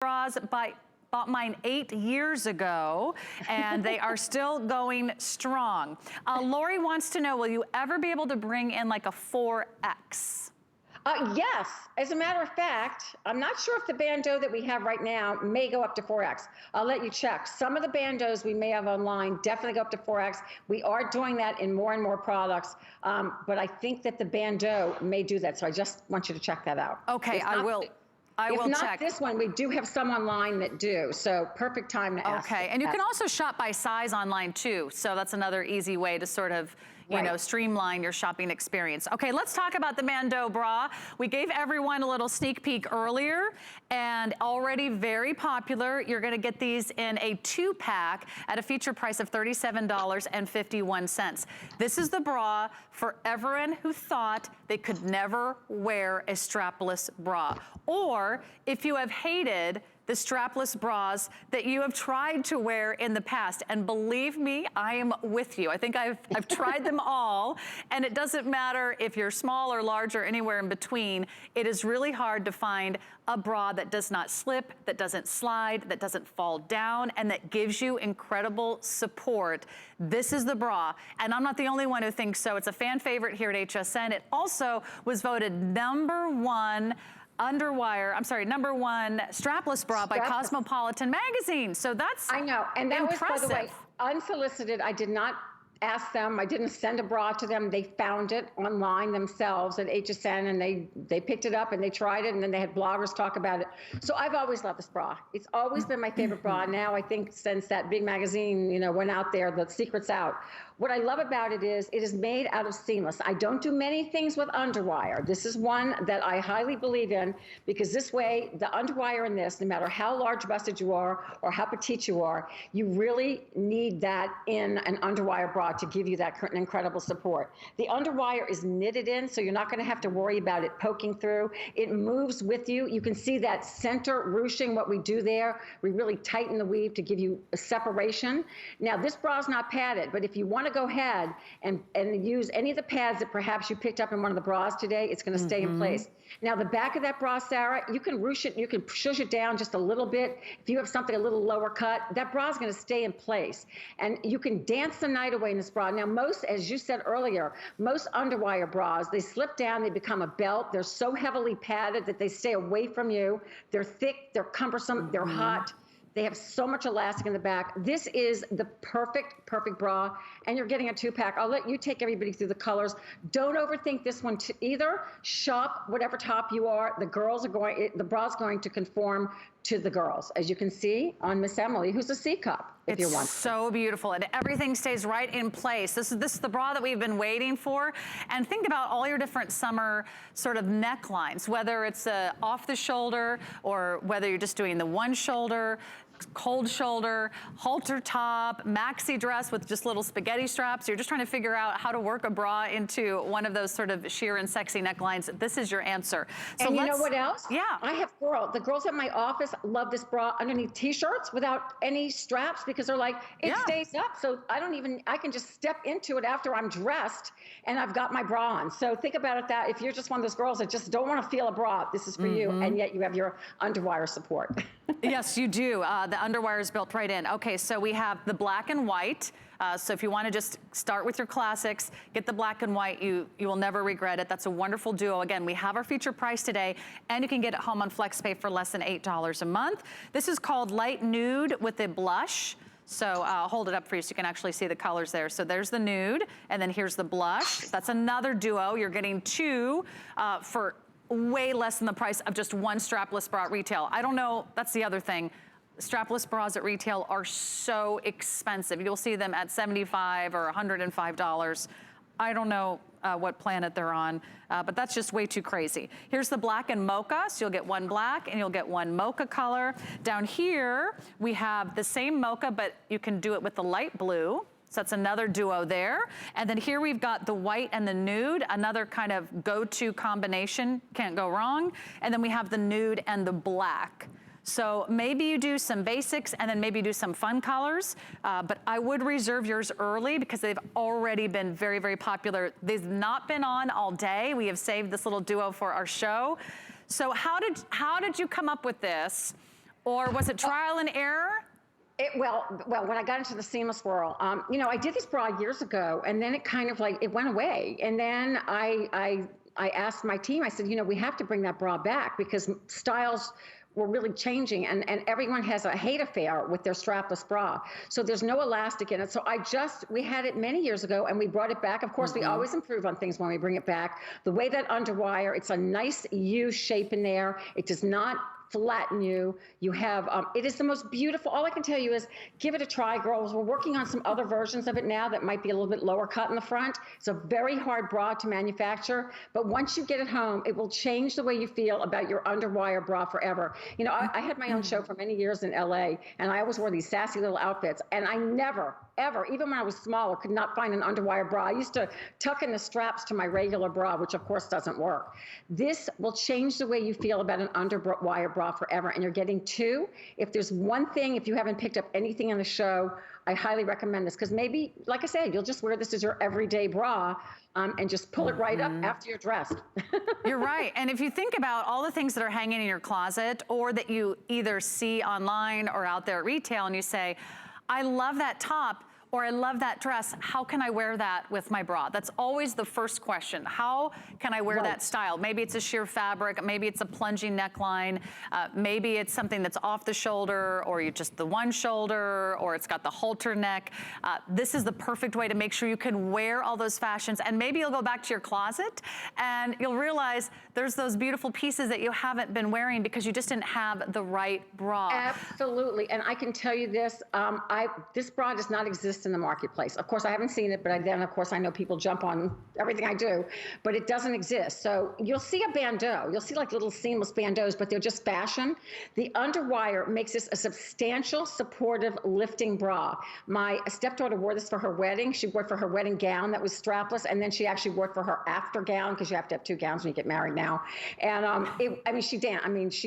bras bought mine 8 years ago, and they are still going strong. Lori wants to know, will you ever be able to bring in like a 4X? Yes, as a matter of fact, I'm not sure if the bandeau that we have right now may go up to 4X. I'll let you check. Some of the bandeaus we may have online definitely go up to 4X. We are doing that in more and more products, but I think that the bandeau may do that, so I just want you to check that out. Okay, I will check. If not this one, we do have some online that do, so perfect time to ask. Okay, and you can also shop by size online too, so that's another easy way to sort of, you know, streamline your shopping experience. Okay, let's talk about the Bandeau bra. We gave everyone a little sneak peek earlier, and already very popular. You're gonna get these in a 2-pack at a feature price of $37.51. This is the bra for everyone who thought they could never wear a strapless bra. Or if you have hated the strapless bras that you have tried to wear in the past. And believe me, I am with you. I think I've tried them all, and it doesn't matter if you're small or large or anywhere in between. It is really hard to find a bra that does not slip, that doesn't slide, that doesn't fall down, and that gives you incredible support. This is the bra, and I'm not the only one who thinks so. It's a fan favorite here at HSN. It also was voted #1 number one strapless bra by Cosmopolitan magazine. So that's I know, and that impressive. was, by the way, unsolicited. I did not ask them. I didn't send a bra to them. They found it online themselves at HSN, and they picked it up and they tried it, and then they had bloggers talk about it. So I've always loved this bra. It's always been my favorite bra. Now I think since that big magazine, you know, went out there, the secret's out. What I love about it is made out of seamless. I don't do many things with underwire. This is one that I highly believe in, because this way, the underwire in this, no matter how large busted you are or how petite you are, you really need that in an underwire bra to give you that incredible support. The underwire is knitted in, so you're not gonna have to worry about it poking through. It moves with you. You can see that center ruching, what we do there. We really tighten the weave to give you a separation. Now, this bra is not padded, but if you want to go ahead and use any of the pads that perhaps you picked up in one of the bras today, it's going to stay in place. Now, the back of that bra, Sarah, you can ruche it, you can shush it down just a little bit. If you have something a little lower cut, that bra is going to stay in place. And you can dance the night away in this bra. Now, most, as you said earlier, most underwire bras, they slip down, they become a belt. They're so heavily padded that they stay away from you. They're thick, they're cumbersome, they're hot. They have so much elastic in the back. This is the perfect bra, and you're getting a 2-pack. I'll let you take everybody through the colors. Don't overthink this one either. Shop whatever top you are. The bra's going to conform to the girls, as you can see on Miss Emily, who's a C cup. If you want. It's so beautiful, and everything stays right in place. This is the bra that we've been waiting for. And think about all your different summer sort of necklines, whether it's off the shoulder or whether you're just doing the one shoulder, cold shoulder, halter top, maxi dress with just little spaghetti straps. You're just trying to figure out how to work a bra into one of those sort of sheer and sexy necklines. This is your answer. So and you know what else? Yeah. I have the girls at my office love this bra underneath t-shirts without any straps, because they're like, it stays up. So I can just step into it after I'm dressed and I've got my bra on. So think about it that if you're just one of those girls that just don't want to feel a bra, this is for you, and yet you have your underwire support. Yes, you do. The underwire is built right in. Okay, so we have the black and white. So if you want to just start with your classics, get the black and white, you will never regret it. That's a wonderful duo. Again, we have our feature price today, and you can get it home on FlexPay for less than $8 a month. This is called Light Nude with a blush. So I'll hold it up for you so you can actually see the colors there. So there's the nude, and then here's the blush. That's another duo. You're getting two for way less than the price of just one strapless bra at retail. I don't know, that's the other thing. Strapless bras at retail are so expensive. You'll see them at $75 or $105. I don't know what planet they're on, but that's just way too crazy. Here's the black and mocha, so you'll get one black and you'll get one mocha color. Down here, we have the same mocha, but you can do it with the light blue. So that's another duo there. And then here we've got the white and the nude, another kind of go-to combination, can't go wrong. And then we have the nude and the black. So maybe you do some basics and then maybe do some fun colors, but I would reserve yours early because they've already been very, very popular. They've not been on all day. We have saved this little duo for our show. So how did you come up with this? Or was it trial and error? Well, when I got into the seamless world, you know, I did this bra years ago, and then it kind of like, it went away. And then I asked my team, I said, you know, we have to bring that bra back because styles were really changing, and everyone has a hate affair with their strapless bra. So there's no elastic in it. So we had it many years ago and we brought it back. Of course, we always improve on things when we bring it back. The way that Underwire, it's a nice U shape in there. It does not flatten you. You have, it is the most beautiful. All I can tell you is give it a try, girls. We're working on some other versions of it now that might be a little bit lower cut in the front. It's a very hard bra to manufacture, but once you get it home, it will change the way you feel about your Underwire bra forever. You know, I had my own show for many years in LA, and I always wore these sassy little outfits, and I never, ever, even when I was smaller, could not find an Underwire bra. I used to tuck in the straps to my regular bra, which of course doesn't work. This will change the way you feel about an Underwire bra forever, and you're getting two. If there's one thing, if you haven't picked up anything on the show, I highly recommend this, because maybe, like I said, you'll just wear this as your everyday bra and just pull it right up after you're dressed. You're right. And if you think about all the things that are hanging in your closet or that you either see online or out there at retail and you say, I love that top, or I love that dress, how can I wear that with my bra? That's always the first question. How can I wear that style? Maybe it's a sheer fabric, maybe it's a plunging neckline, maybe it's something that's off the shoulder, or you just the one shoulder, or it's got the halter neck. This is the perfect way to make sure you can wear all those fashions, and maybe you'll go back to your closet and you'll realize there's those beautiful pieces that you haven't been wearing because you just didn't have the right bra. Absolutely, and I can tell you this, this bra does not exist in the marketplace. Of course, I haven't seen it, but then of course I know people jump on everything I do, but it doesn't exist. So you'll see a bandeau, you'll see like little seamless bandeaus, but they're just fashion. The Underwire makes this a substantial, supportive, lifting bra. My stepdaughter wore this for her wedding. She wore it for her wedding gown that was strapless, and then she actually wore it for her after gown, because you have to have two gowns when you get married now. And she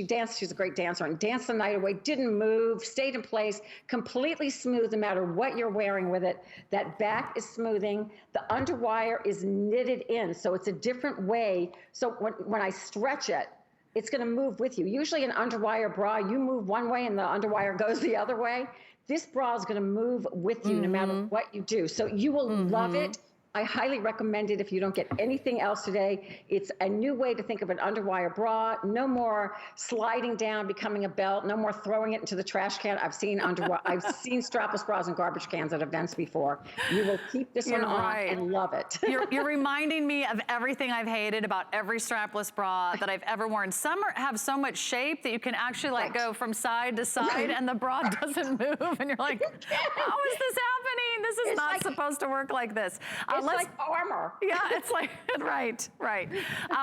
danced. She's a great dancer, and danced the night away, didn't move, stayed in place, completely smooth no matter what you're wearing with it. That back is smoothing. The Underwire is knitted in, so it's a different way. So when I stretch it, it's going to move with you. Usually an Underwire bra, you move one way and the Underwire goes the other way. This bra is going to move with you no matter what you do. So you will love it. I highly recommend it if you don't get anything else today. It's a new way to think of an Underwire bra. No more sliding down, becoming a belt. No more throwing it into the trash can. I've seen strapless bras in garbage cans at events before. You will keep this one on and love it. You're reminding me of everything I've hated about every strapless bra that I've ever worn. Some have so much shape that you can actually go from side to side and the bra doesn't move. And you're like, how is this happening? This is not supposed to work like this. It's like armor. Yeah, it's like, right.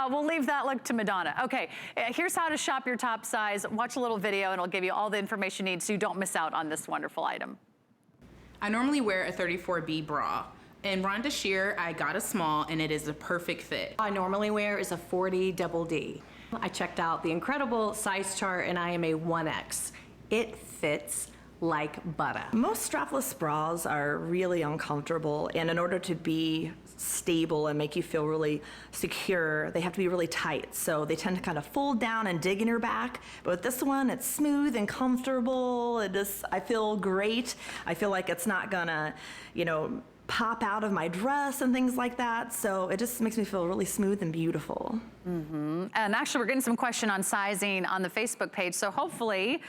We'll leave that look to Madonna. Okay, here's how to shop your top size. Watch a little video and it'll give you all the information you need so you don't miss out on this wonderful item. I normally wear a 34B bra. In Rhonda Shear, I got a small and it is a perfect fit. I normally wear is a 40 double D. I checked out the incredible size chart and I am a 1X. It fits like butter. Most strapless bras are really uncomfortable, and in order to be stable and make you feel really secure, they have to be really tight. So they tend to kind of fold down and dig in your back. But with this one, it's smooth and comfortable. I feel great. I feel like it's not gonna, pop out of my dress and things like that. So it just makes me feel really smooth and beautiful. And actually, we're getting some question on sizing on the Facebook page. So hopefully,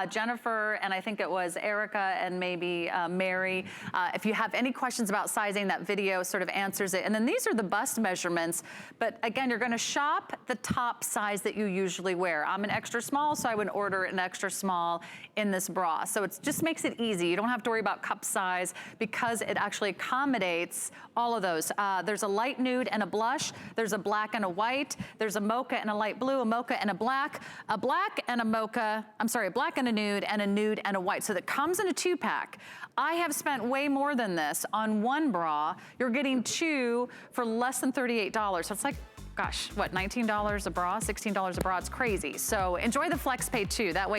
Jennifer, and I think it was Erica and maybe Mary, if you have any questions about sizing, that video sort of answers it. And then these are the bust measurements. But again, you're gonna shop the top size that you usually wear. I'm an extra small, so I would order an extra small in this bra. So it just makes it easy. You don't have to worry about cup size because it actually accommodates all of those. There's a light nude and a blush. There's a black and a white. There's a mocha and a light blue, a mocha and a black and a mocha, a black and a nude and a white. So that comes in a 2-pack. I have spent way more than this on one bra. You're getting two for less than $38. So it's like, gosh, what, $19 a bra, $16 a bra? It's crazy. So enjoy the flex pay too. That way